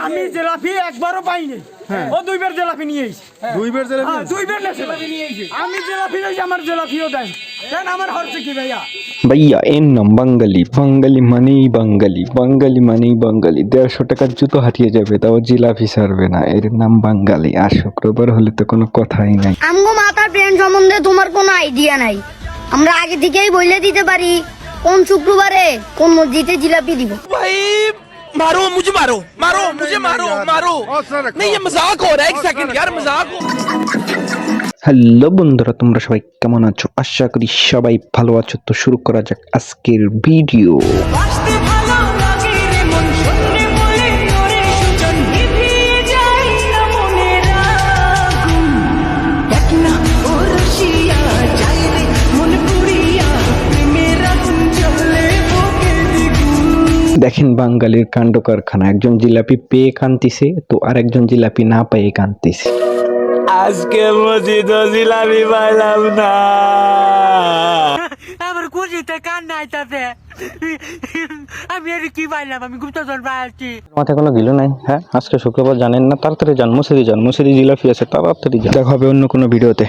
আমি জিলাপি একবারও পাইনি। ও দুইবার জিলাপি নিয়ে এসেছে। দুইবার জিলাপি দুইবার না জিলাপি নিয়ে এসেছে। আমি জিলাপি লইছি, আমার জিলাপিও দেন। দেন আমার হচ্ছে কি ভাইয়া? ভাইয়া এর নাম বাঙালি, বাঙালি মানেই বাঙালি, বাঙালি মানেই বাঙালি। 150 টাকার জুতো হারিয়ে যাবে তাও জিলাপি ছাড়বে না, এর নাম বাঙালি। আর শুক্রবার হলে তো কোনো কথাই নাই। আমগো মাথার ট্রেন সম্বন্ধে তোমার কোনো আইডিয়া নাই। আমরা আগে থেকেই বলে দিতে পারি কোন শুক্রবারে কোন মসজিদে জিলাপি দিব। भाई मारो मुझे, मारो मारो मुझे, मारो मारो। नहीं ये मजाक हो रहा है, एक सेकंड यार, मजाक हो। হ্যালো বন্ধুরা, তোমরা সবাই কেমন আছো? আশা করি সবাই ভালো আছো। তো শুরু করা যাক আজকের ভিডিও। দেখেন বাঙালির কাণ্ড কারখানা, একজন জিলাপি পেয়ে কান্তিছে তো আরেকজন জিলাপি না পেয়ে কান্তিছে। আজকে মসজিদে জিলাপি পাইলাম না। আমার খুশিতে কান্না আইতাছে। আমি আর কি পাইলাম? আমি গুপ্তধন পাইছি। মাথায় কোনো গিলো নাই? হ্যাঁ, আজকে শুক্রবার জানেন না? তাড়াতাড়ি যান মসজিদে, যান মসজিদে জিলাপি আছে, তাড়াতাড়ি যান। দেখা হবে অন্য কোনো ভিডিওতে।